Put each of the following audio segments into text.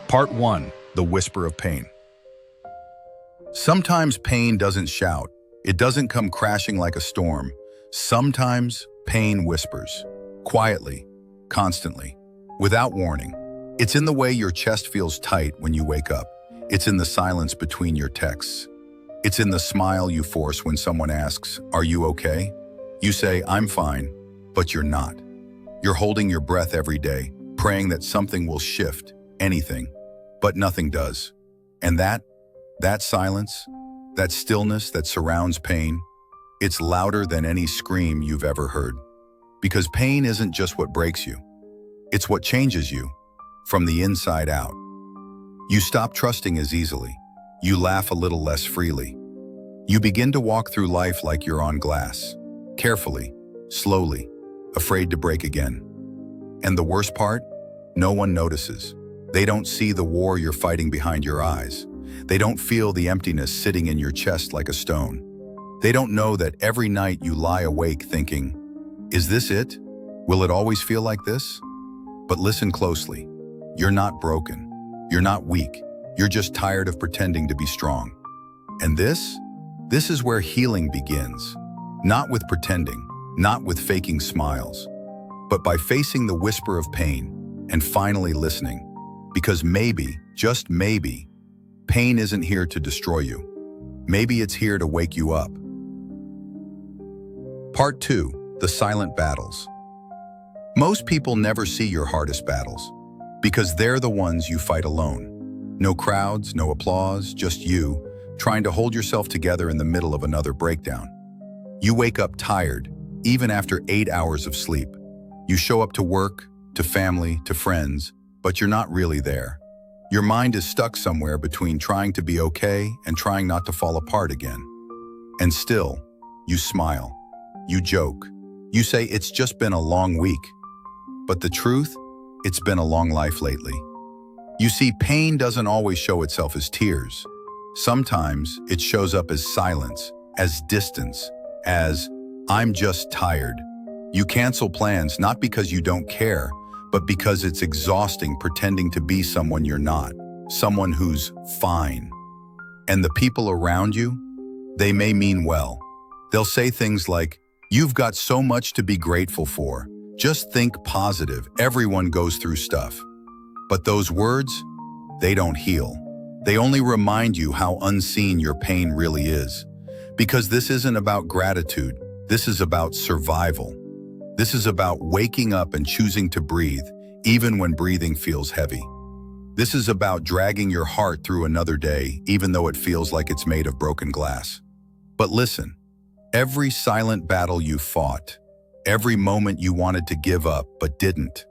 Part 1. The Whisper of Pain. Sometimes pain doesn't shout. It doesn't come crashing like a storm. Sometimes pain whispers. Quietly, constantly, without warning. It's in the way your chest feels tight when you wake up. It's in the silence between your texts. It's in the smile you force when someone asks, "Are you okay?" You say, "I'm fine," but you're not. You're holding your breath every day, praying that something will shift, anything, but nothing does. And that silence, that stillness that surrounds pain, it's louder than any scream you've ever heard. Because pain isn't just what breaks you. It's what changes you, from the inside out. You stop trusting as easily. You laugh a little less freely. You begin to walk through life like you're on glass, carefully, slowly, afraid to break again. And the worst part? No one notices. They don't see the war you're fighting behind your eyes. They don't feel the emptiness sitting in your chest like a stone. They don't know that every night you lie awake thinking, "Is this it? Will it always feel like this?" But listen closely. You're not broken. You're not weak. You're just tired of pretending to be strong. And this is where healing begins. Not with pretending, not with faking smiles, but by facing the whisper of pain and finally listening. Because maybe, just maybe, pain isn't here to destroy you. Maybe it's here to wake you up. Part 2. The Silent Battles. Most people never see your hardest battles, because they're the ones you fight alone. No crowds, no applause, just you, trying to hold yourself together in the middle of another breakdown. You wake up tired, even after 8 hours of sleep. You show up to work, to family, to friends, but you're not really there. Your mind is stuck somewhere between trying to be okay and trying not to fall apart again. And still, you smile. You joke. You say it's just been a long week. But the truth, it's been a long life lately. You see, pain doesn't always show itself as tears. Sometimes it shows up as silence, as distance, as, "I'm just tired." You cancel plans not because you don't care, but because it's exhausting pretending to be someone you're not, someone who's fine. And the people around you, they may mean well. They'll say things like, "You've got so much to be grateful for. Just think positive. Everyone goes through stuff." But those words, they don't heal. They only remind you how unseen your pain really is. Because this isn't about gratitude. This is about survival. This is about waking up and choosing to breathe, even when breathing feels heavy. This is about dragging your heart through another day, even though it feels like it's made of broken glass. But listen, every silent battle you fought, every moment you wanted to give up but didn't,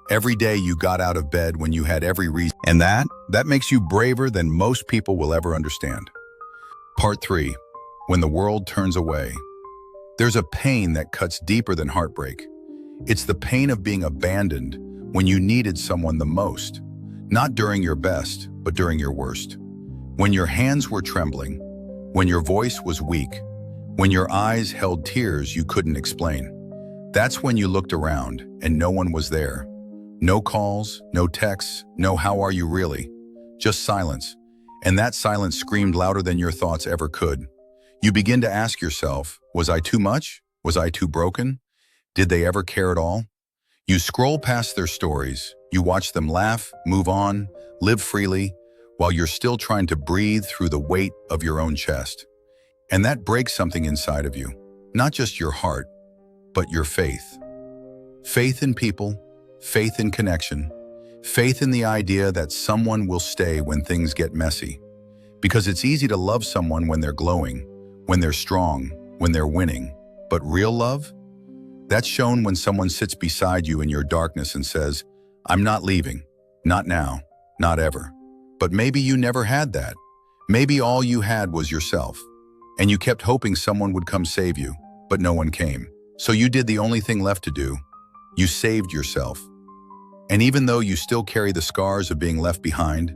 every day you got out of bed when you had every reason, and that makes you braver than most people will ever understand. Part 3. When the world turns away. There's a pain that cuts deeper than heartbreak. It's the pain of being abandoned when you needed someone the most. Not during your best, but during your worst. When your hands were trembling, when your voice was weak, when your eyes held tears you couldn't explain. That's when you looked around and no one was there. No calls, no texts, no "how are you really?" Just silence. And that silence screamed louder than your thoughts ever could. You begin to ask yourself, was I too much? Was I too broken? Did they ever care at all? You scroll past their stories. You watch them laugh, move on, live freely, while you're still trying to breathe through the weight of your own chest. And that breaks something inside of you. Not just your heart, but your faith. Faith in people, faith in connection, faith in the idea that someone will stay when things get messy. Because it's easy to love someone when they're glowing, when they're strong, when they're winning. But real love? That's shown when someone sits beside you in your darkness and says, "I'm not leaving. Not now. Not ever." But maybe you never had that. Maybe all you had was yourself. And you kept hoping someone would come save you, but no one came. So you did the only thing left to do. You saved yourself. And even though you still carry the scars of being left behind,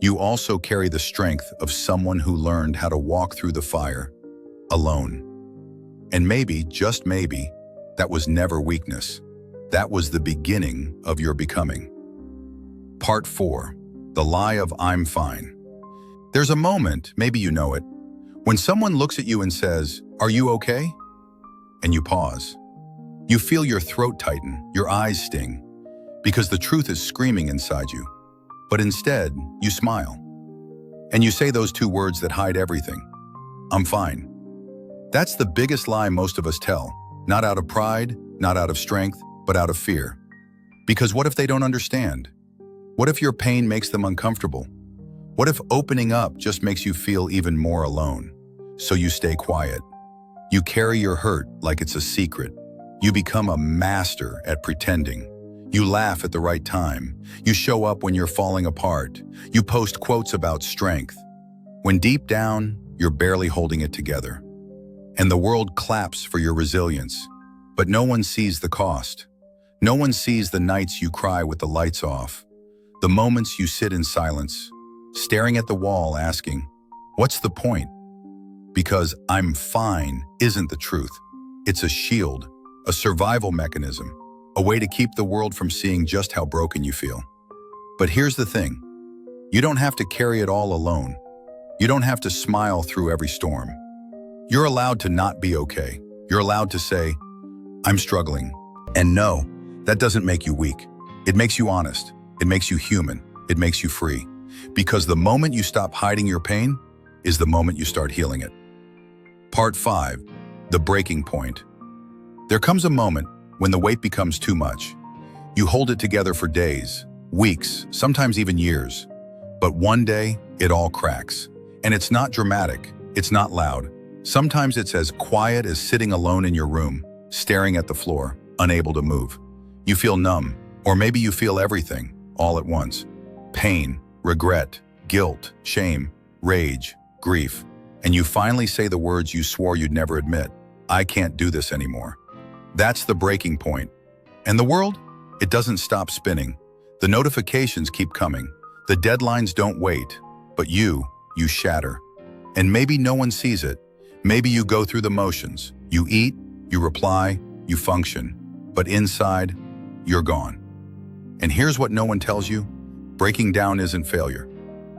you also carry the strength of someone who learned how to walk through the fire, alone. And maybe, just maybe, that was never weakness. That was the beginning of your becoming. Part 4. the lie of I'm fine. There's a moment, maybe you know it, when someone looks at you and says, "Are you okay?" And you pause. You feel your throat tighten, your eyes sting, because the truth is screaming inside you. But instead, you smile. And you say those two words that hide everything. I'm fine. That's the biggest lie most of us tell, not out of pride, not out of strength, but out of fear. Because what if they don't understand? What if your pain makes them uncomfortable? What if opening up just makes you feel even more alone? So you stay quiet. You carry your hurt like it's a secret. You become a master at pretending. You laugh at the right time. You show up when you're falling apart. You post quotes about strength, when deep down, you're barely holding it together. And the world claps for your resilience. But no one sees the cost. No one sees the nights you cry with the lights off, the moments you sit in silence, staring at the wall asking, what's the point? Because I'm fine isn't the truth. It's a shield, a survival mechanism, a way to keep the world from seeing just how broken you feel. But here's the thing. You don't have to carry it all alone. You don't have to smile through every storm. You're allowed to not be okay. You're allowed to say, I'm struggling. And no, that doesn't make you weak. It makes you honest. It makes you human. It makes you free. Because the moment you stop hiding your pain is the moment you start healing it. Part 5, the breaking point. There comes a moment when the weight becomes too much. You hold it together for days, weeks, sometimes even years. But one day, it all cracks. And it's not dramatic. It's not loud. Sometimes it's as quiet as sitting alone in your room, staring at the floor, unable to move. You feel numb, or maybe you feel everything, all at once. Pain, regret, guilt, shame, rage, grief. And you finally say the words you swore you'd never admit. I can't do this anymore. That's the breaking point. And the world? It doesn't stop spinning. The notifications keep coming. The deadlines don't wait. But you shatter. And maybe no one sees it. Maybe you go through the motions. You eat, you reply, you function. But inside, you're gone. And here's what no one tells you. Breaking down isn't failure.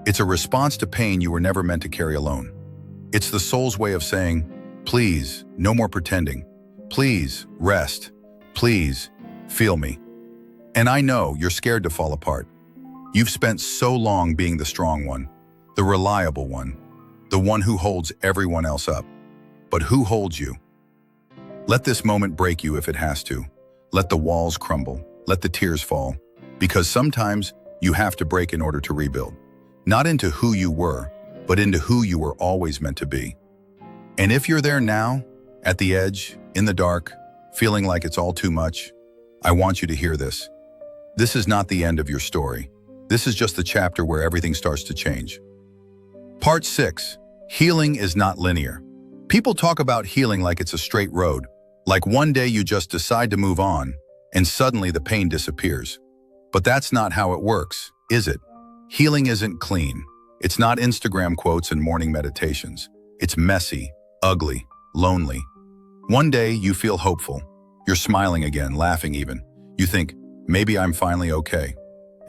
It's a response to pain you were never meant to carry alone. It's the soul's way of saying, please, no more pretending. Please, rest. Please, feel me. And I know you're scared to fall apart. You've spent so long being the strong one, the reliable one, the one who holds everyone else up. But who holds you? Let this moment break you if it has to. Let the walls crumble. Let the tears fall. Because sometimes you have to break in order to rebuild. Not into who you were, but into who you were always meant to be. And if you're there now, at the edge, in the dark, feeling like it's all too much, I want you to hear this. This is not the end of your story. This is just the chapter where everything starts to change. Part 6, healing is not linear. People talk about healing like it's a straight road, like one day you just decide to move on, and suddenly the pain disappears. But that's not how it works, is it? Healing isn't clean. It's not Instagram quotes and morning meditations. It's messy, ugly, lonely. One day you feel hopeful. You're smiling again, laughing even. You think, maybe I'm finally okay.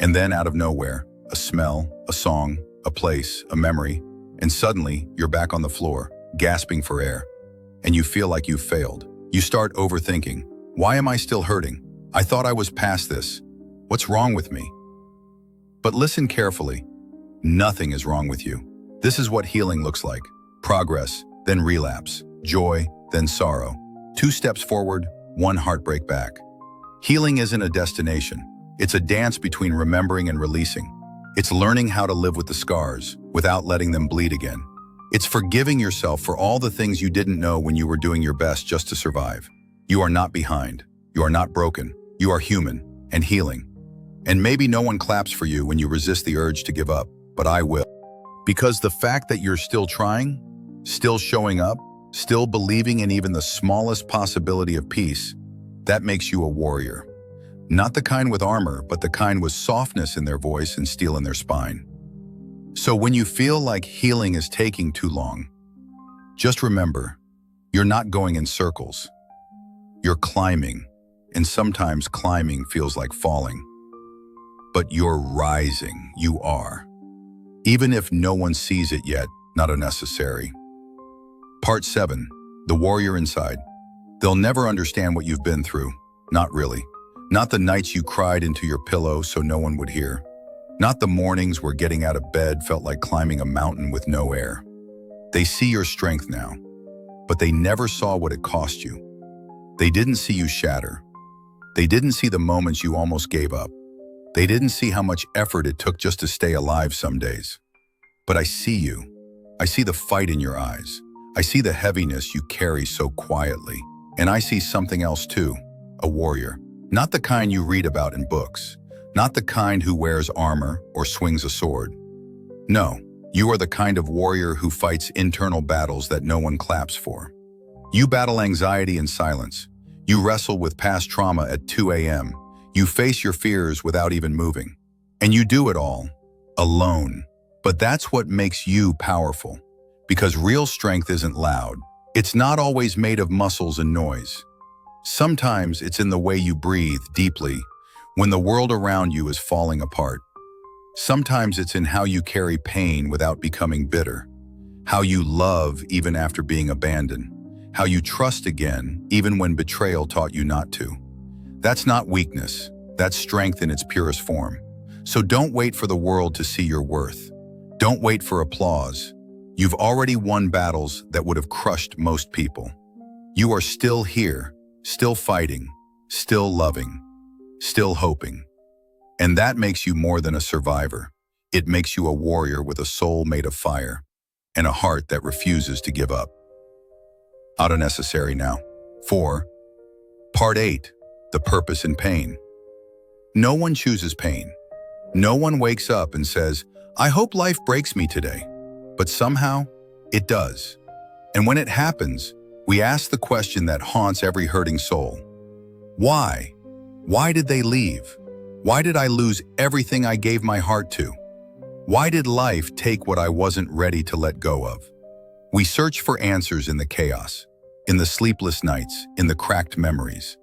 And then out of nowhere, a smell, a song, a place, a memory, and suddenly you're back on the floor, gasping for air. And you feel like you've failed. You start overthinking. Why am I still hurting? I thought I was past this. What's wrong with me? But listen carefully. Nothing is wrong with you. This is what healing looks like. Progress, then relapse. Joy, then sorrow. 2 steps forward, 1 heartbreak back. Healing isn't a destination. It's a dance between remembering and releasing. It's learning how to live with the scars without letting them bleed again. It's forgiving yourself for all the things you didn't know when you were doing your best just to survive. You are not behind. You are not broken. You are human and healing. And maybe no one claps for you when you resist the urge to give up, but I will. Because the fact that you're still trying, still showing up, still believing in even the smallest possibility of peace, that makes you a warrior. Not the kind with armor, but the kind with softness in their voice and steel in their spine. So when you feel like healing is taking too long, just remember, you're not going in circles. You're climbing, and sometimes climbing feels like falling. but you're rising. You are. Even if no one sees it yet, not unnecessary. Part 7. The warrior inside. They'll never understand what you've been through. Not really. Not the nights you cried into your pillow so no one would hear. Not the mornings where getting out of bed felt like climbing a mountain with no air. They see your strength now, but they never saw what it cost you. They didn't see you shatter. They didn't see the moments you almost gave up. They didn't see how much effort it took just to stay alive some days. But I see you. I see the fight in your eyes. I see the heaviness you carry so quietly. And I see something else too, a warrior. Not the kind you read about in books. Not the kind who wears armor or swings a sword. No, you are the kind of warrior who fights internal battles that no one claps for. You battle anxiety in silence. You wrestle with past trauma at 2 a.m. You face your fears without even moving. And you do it all, alone. But that's what makes you powerful. Because real strength isn't loud. It's not always made of muscles and noise. Sometimes it's in the way you breathe deeply when the world around you is falling apart. Sometimes it's in how you carry pain without becoming bitter. How you love even after being abandoned. How you trust again even when betrayal taught you not to. That's not weakness. That's strength in its purest form. So don't wait for the world to see your worth. Don't wait for applause. You've already won battles that would have crushed most people. You are still here, still fighting, still loving, still hoping. And that makes you more than a survivor. It makes you a warrior with a soul made of fire and a heart that refuses to give up. Not unnecessary now. 4. Part 8. The purpose in pain. No one chooses pain. No one wakes up and says, I hope life breaks me today. But somehow, it does. And when it happens, we ask the question that haunts every hurting soul. Why? Why did they leave? Why did I lose everything I gave my heart to? Why did life take what I wasn't ready to let go of? We search for answers in the chaos, in the sleepless nights, in the cracked memories.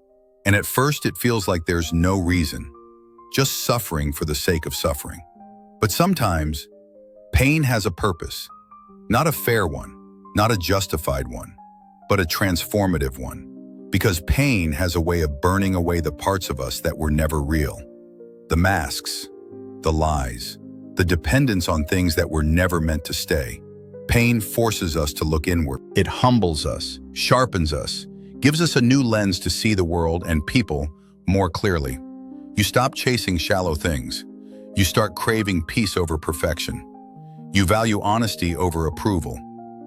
And at first it feels like there's no reason, just suffering for the sake of suffering. But sometimes, pain has a purpose, not a fair one, not a justified one, but a transformative one. Because pain has a way of burning away the parts of us that were never real. The masks, the lies, the dependence on things that were never meant to stay. Pain forces us to look inward. It humbles us, sharpens us, gives us a new lens to see the world and people more clearly. You stop chasing shallow things. You start craving peace over perfection. You value honesty over approval.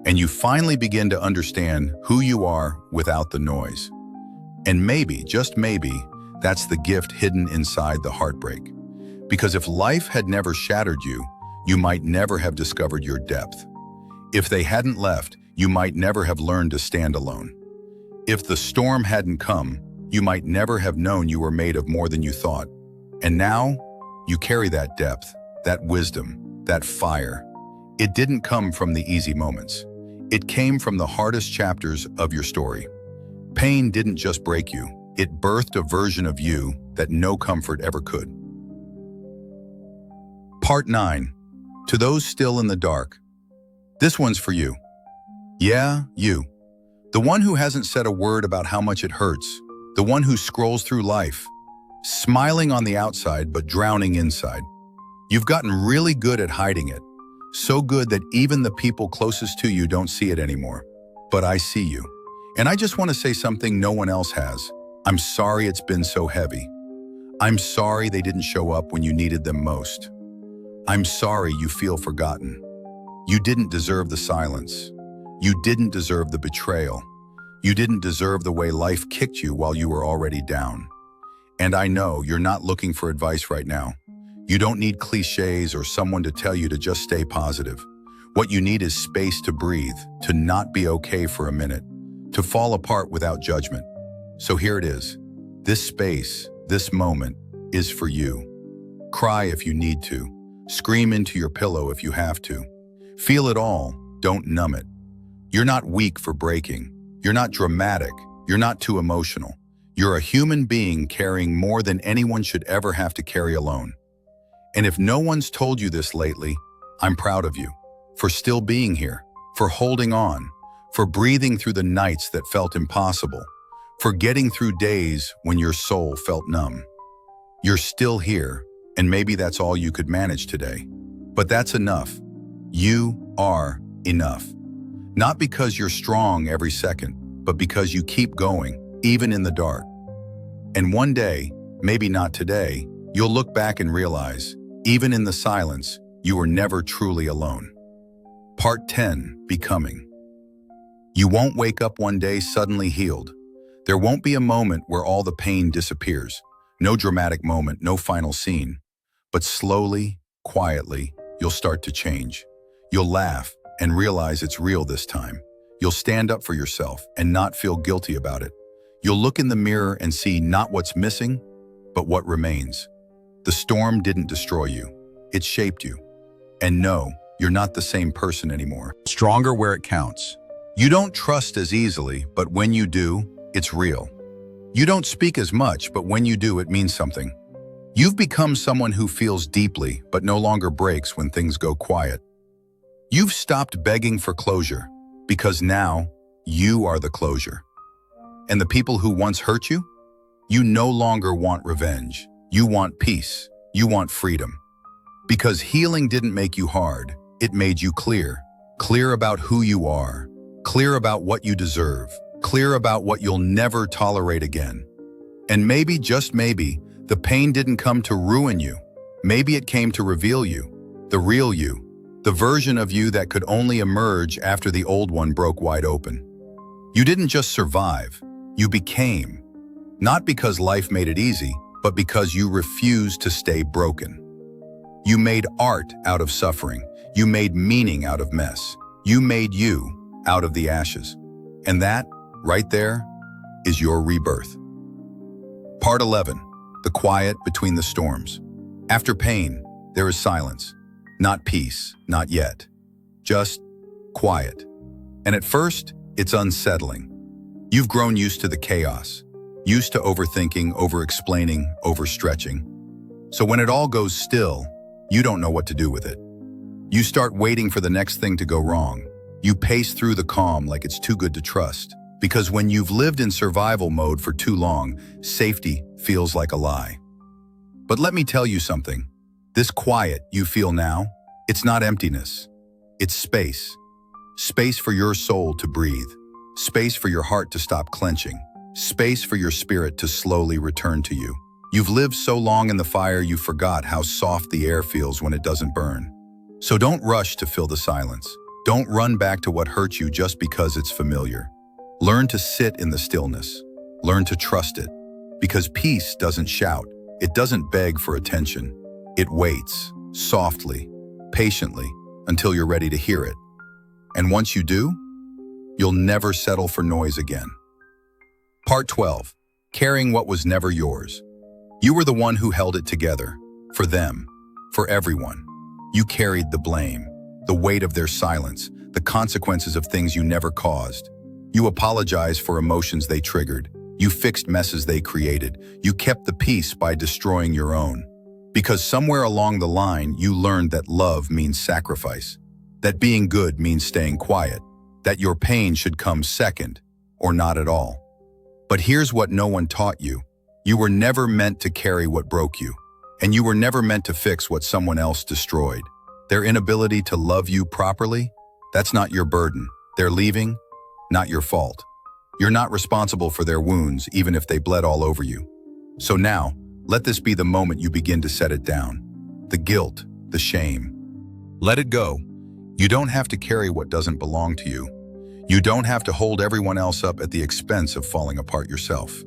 And you finally begin to understand who you are without the noise. And maybe, just maybe, that's the gift hidden inside the heartbreak. Because if life had never shattered you, you might never have discovered your depth. If they hadn't left, you might never have learned to stand alone. If the storm hadn't come, you might never have known you were made of more than you thought. And now, you carry that depth, that wisdom, that fire. It didn't come from the easy moments. It came from the hardest chapters of your story. Pain didn't just break you. It birthed a version of you that no comfort ever could. Part 9. To those still in the dark. This one's for you. Yeah, you. The one who hasn't said a word about how much it hurts. The one who scrolls through life, smiling on the outside but drowning inside. You've gotten really good at hiding it. So good that even the people closest to you don't see it anymore. But I see you. And I just want to say something no one else has. I'm sorry it's been so heavy. I'm sorry they didn't show up when you needed them most. I'm sorry you feel forgotten. You didn't deserve the silence. You didn't deserve the betrayal. You didn't deserve the way life kicked you while you were already down. And I know you're not looking for advice right now. You don't need cliches or someone to tell you to just stay positive. What you need is space to breathe, to not be okay for a minute, to fall apart without judgment. So here it is. This space, this moment, is for you. Cry if you need to. Scream into your pillow if you have to. Feel it all, don't numb it. You're not weak for breaking. You're not dramatic. You're not too emotional. You're a human being carrying more than anyone should ever have to carry alone. And if no one's told you this lately, I'm proud of you for still being here, for holding on, for breathing through the nights that felt impossible, for getting through days when your soul felt numb. You're still here, and maybe that's all you could manage today. But that's enough. You are enough. Not because you're strong every second, but because you keep going, even in the dark. And one day, maybe not today, you'll look back and realize, even in the silence, you were never truly alone. Part 10, Becoming. You won't wake up one day suddenly healed. There won't be a moment where all the pain disappears. No dramatic moment, no final scene. But slowly, quietly, you'll start to change. You'll laugh and realize it's real this time. You'll stand up for yourself and not feel guilty about it. You'll look in the mirror and see not what's missing, but what remains. The storm didn't destroy you. It shaped you. And no, you're not the same person anymore. Stronger where it counts. You don't trust as easily, but when you do, it's real. You don't speak as much, but when you do, it means something. You've become someone who feels deeply, but no longer breaks when things go quiet. You've stopped begging for closure, because now you are the closure. And the people who once hurt you? You no longer want revenge. You want peace. You want freedom. Because healing didn't make you hard, it made you clear. Clear about who you are. Clear about what you deserve. Clear about what you'll never tolerate again. And maybe, just maybe, the pain didn't come to ruin you. Maybe it came to reveal you, the real you, the version of you that could only emerge after the old one broke wide open. You didn't just survive, you became. Not because life made it easy, but because you refused to stay broken. You made art out of suffering. You made meaning out of mess. You made you out of the ashes. And that, right there, is your rebirth. Part 11, the quiet between the storms. After pain, there is silence. Not peace, not yet. Just quiet. And at first, it's unsettling. You've grown used to the chaos, used to overthinking, over-explaining, overstretching. So when it all goes still, you don't know what to do with it. You start waiting for the next thing to go wrong. You pace through the calm like it's too good to trust. Because when you've lived in survival mode for too long, safety feels like a lie. But let me tell you something. This quiet you feel now, it's not emptiness. It's space. Space for your soul to breathe. Space for your heart to stop clenching. Space for your spirit to slowly return to you. You've lived so long in the fire you forgot how soft the air feels when it doesn't burn. So don't rush to fill the silence. Don't run back to what hurt you just because it's familiar. Learn to sit in the stillness. Learn to trust it. Because peace doesn't shout. It doesn't beg for attention. It waits, softly, patiently, until you're ready to hear it. And once you do, you'll never settle for noise again. Part 12, carrying what was never yours. You were the one who held it together, for them, for everyone. You carried the blame, the weight of their silence, the consequences of things you never caused. You apologized for emotions they triggered. You fixed messes they created. You kept the peace by destroying your own. Because somewhere along the line, you learned that love means sacrifice, that being good means staying quiet, that your pain should come second, or not at all. But here's what no one taught you. You were never meant to carry what broke you, and you were never meant to fix what someone else destroyed. Their inability to love you properly, that's not your burden. Their leaving, not your fault. You're not responsible for their wounds, even if they bled all over you. So now, let this be the moment you begin to set it down. The guilt, the shame. Let it go. You don't have to carry what doesn't belong to you. You don't have to hold everyone else up at the expense of falling apart yourself.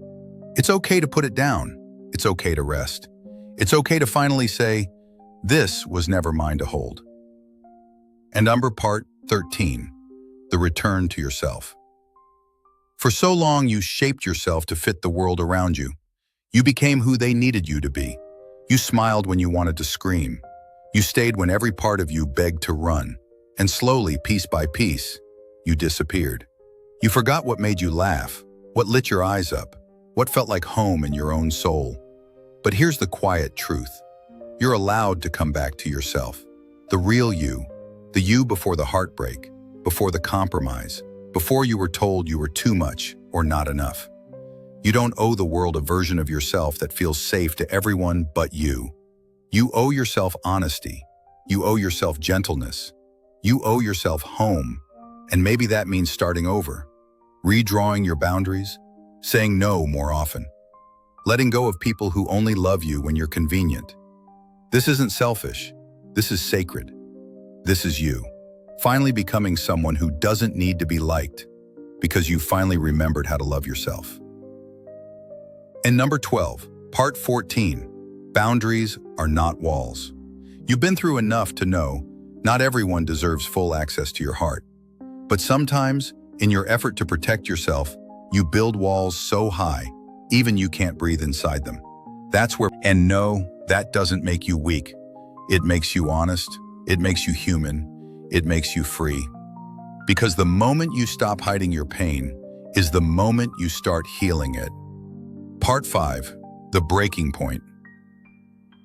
It's okay to put it down. It's okay to rest. It's okay to finally say, this was never mine to hold. And Part 13, the return to yourself. For so long, you shaped yourself to fit the world around you. You became who they needed you to be. You smiled when you wanted to scream. You stayed when every part of you begged to run. And slowly, piece by piece, you disappeared. You forgot what made you laugh, what lit your eyes up, what felt like home in your own soul. But here's the quiet truth. You're allowed to come back to yourself. The real you. The you before the heartbreak, before the compromise, before you were told you were too much or not enough. You don't owe the world a version of yourself that feels safe to everyone but you. You owe yourself honesty. You owe yourself gentleness. You owe yourself home. And maybe that means starting over, redrawing your boundaries, saying no more often, letting go of people who only love you when you're convenient. This isn't selfish. This is sacred. This is you, finally becoming someone who doesn't need to be liked because you finally remembered how to love yourself. And number 12, part 14, boundaries are not walls. You've been through enough to know not everyone deserves full access to your heart. But sometimes, in your effort to protect yourself, you build walls so high, even you can't breathe inside them. And no, that doesn't make you weak. It makes you honest, it makes you human, it makes you free. Because the moment you stop hiding your pain is the moment you start healing it. Part 5, the breaking point.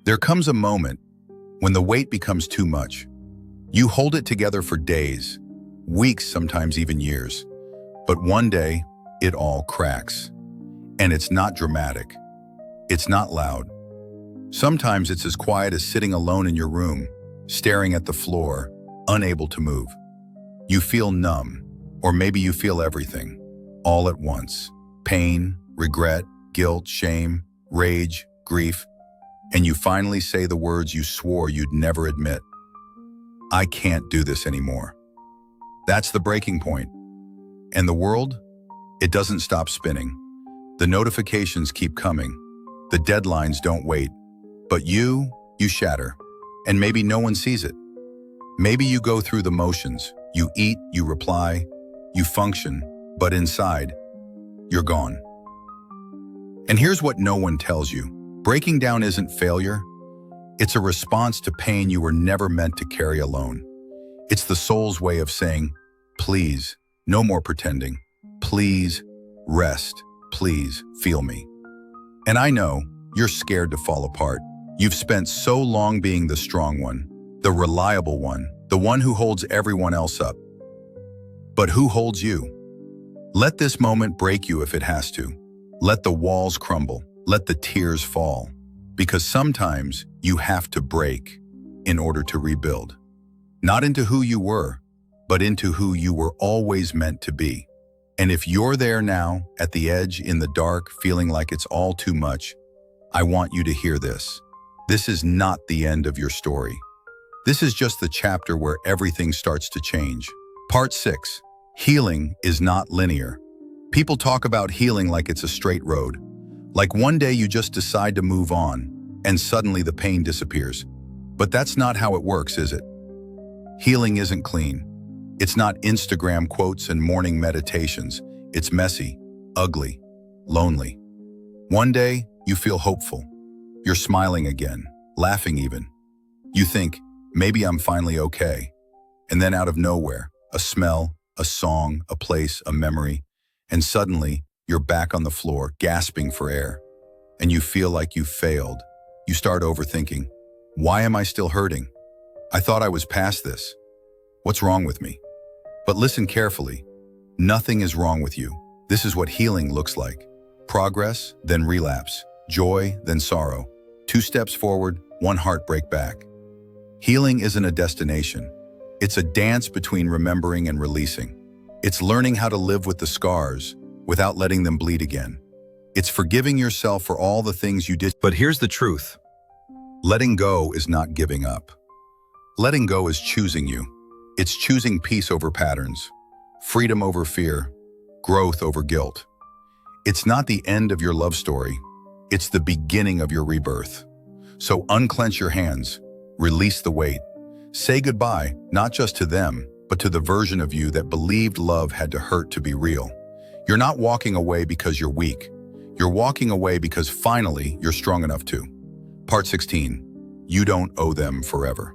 There comes a moment when the weight becomes too much. You hold it together for days, weeks, sometimes even years. But one day, it all cracks. And it's not dramatic. It's not loud. Sometimes it's as quiet as sitting alone in your room, staring at the floor, unable to move. You feel numb, or maybe you feel everything, all at once. Pain, regret, guilt, shame, rage, grief. And you finally say the words you swore you'd never admit. I can't do this anymore. That's the breaking point. And the world? It doesn't stop spinning. The notifications keep coming. The deadlines don't wait. But you shatter. And maybe no one sees it. Maybe you go through the motions. You eat, you reply, you function, but inside, you're gone. And here's what no one tells you. Breaking down isn't failure. It's a response to pain you were never meant to carry alone. It's the soul's way of saying, please, no more pretending. Please, rest. Please, feel me. And I know you're scared to fall apart. You've spent so long being the strong one, the reliable one, the one who holds everyone else up. But who holds you? Let this moment break you if it has to. Let the walls crumble. Let the tears fall. Because sometimes you have to break in order to rebuild. Not into who you were, but into who you were always meant to be. And if you're there now, at the edge, in the dark, feeling like it's all too much, I want you to hear this. This is not the end of your story. This is just the chapter where everything starts to change. Part 6. Healing is not linear. People talk about healing like it's a straight road. Like one day you just decide to move on, and suddenly the pain disappears. But that's not how it works, is it? Healing isn't clean. It's not Instagram quotes and morning meditations. It's messy, ugly, lonely. One day, you feel hopeful. You're smiling again, laughing even. You think, maybe I'm finally okay. And then out of nowhere, a smell, a song, a place, a memory, and suddenly, you're back on the floor, gasping for air. And you feel like you failed. You start overthinking. Why am I still hurting? I thought I was past this. What's wrong with me? But listen carefully. Nothing is wrong with you. This is what healing looks like. Progress, then relapse. Joy, then sorrow. 2 steps forward, 1 heartbreak back. Healing isn't a destination. It's a dance between remembering and releasing. It's learning how to live with the scars without letting them bleed again. It's forgiving yourself for all the things you did. But here's the truth. Letting go is not giving up. Letting go is choosing you. It's choosing peace over patterns, freedom over fear, growth over guilt. It's not the end of your love story. It's the beginning of your rebirth. So unclench your hands, release the weight. Say goodbye, not just to them, but to the version of you that believed love had to hurt to be real. You're not walking away because you're weak. You're walking away because finally you're strong enough to. Part 16. You don't owe them forever.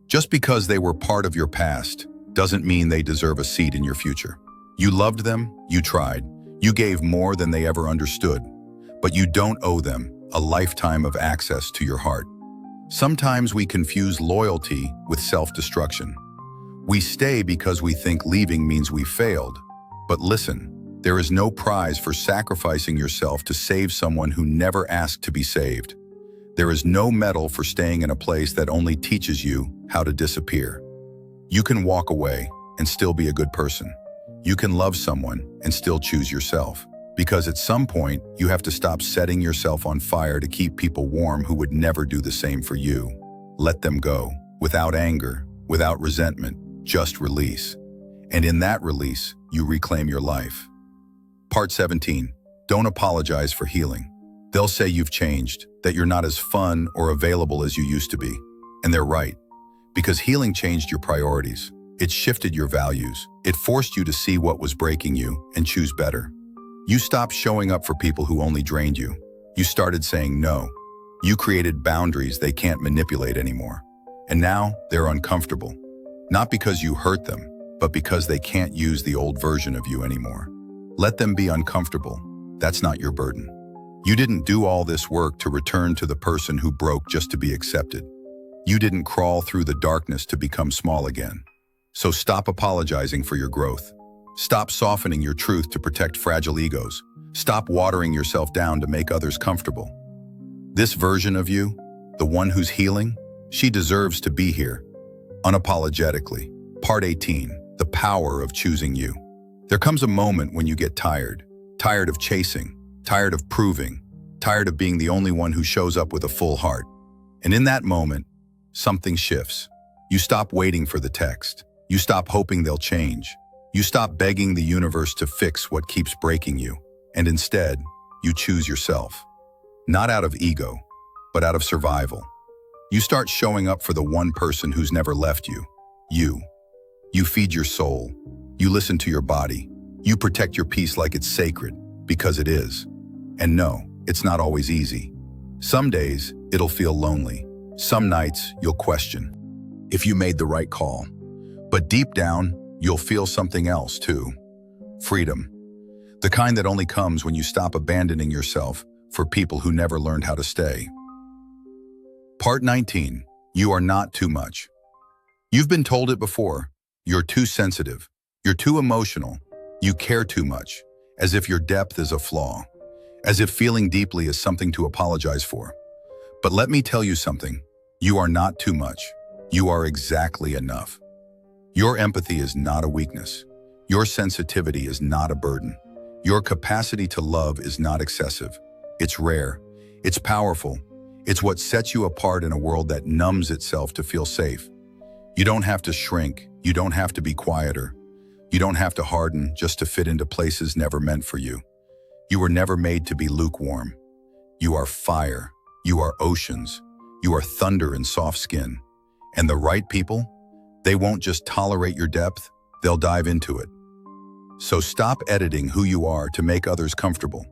Just because they were part of your past doesn't mean they deserve a seat in your future. You loved them, you tried, you gave more than they ever understood, but you don't owe them a lifetime of access to your heart. Sometimes we confuse loyalty with self-destruction. We stay because we think leaving means we failed. But listen, there is no prize for sacrificing yourself to save someone who never asked to be saved. There is no medal for staying in a place that only teaches you how to disappear. You can walk away and still be a good person. You can love someone and still choose yourself. Because at some point, you have to stop setting yourself on fire to keep people warm who would never do the same for you. Let them go, without anger, without resentment, just release. And in that release, you reclaim your life. Part 17. Don't apologize for healing. They'll say you've changed, that you're not as fun or available as you used to be. And they're right. Because healing changed your priorities. It shifted your values. It forced you to see what was breaking you and choose better. You stopped showing up for people who only drained you. You started saying no. You created boundaries they can't manipulate anymore. And now they're uncomfortable. Not because you hurt them, but because they can't use the old version of you anymore. Let them be uncomfortable. That's not your burden. You didn't do all this work to return to the person who broke just to be accepted. You didn't crawl through the darkness to become small again. So stop apologizing for your growth. Stop softening your truth to protect fragile egos. Stop watering yourself down to make others comfortable. This version of you, the one who's healing, she deserves to be here, unapologetically. Part 18, the power of choosing you. There comes a moment when you get tired of chasing, tired of proving, tired of being the only one who shows up with a full heart. And in that moment, something shifts. You stop waiting for the text. You stop hoping they'll change. You stop begging the universe to fix what keeps breaking you. And instead, you choose yourself. Not out of ego, but out of survival. You start showing up for the one person who's never left you. You. You feed your soul. You listen to your body. You protect your peace like it's sacred, because it is. And no, it's not always easy. Some days, it'll feel lonely. Some nights, you'll question if you made the right call. But deep down, you'll feel something else too. Freedom. The kind that only comes when you stop abandoning yourself for people who never learned how to stay. Part 19. You are not too much. You've been told it before. You're too sensitive. You're too emotional. You care too much. As if your depth is a flaw. As if feeling deeply is something to apologize for. But let me tell you something. You are not too much. You are exactly enough. Your empathy is not a weakness. Your sensitivity is not a burden. Your capacity to love is not excessive. It's rare. It's powerful. It's what sets you apart in a world that numbs itself to feel safe. You don't have to shrink. You don't have to be quieter. You don't have to harden just to fit into places never meant for you. You were never made to be lukewarm. You are fire. You are oceans. You are thunder and soft skin. And the right people, they won't just tolerate your depth, they'll dive into it. So stop editing who you are to make others comfortable.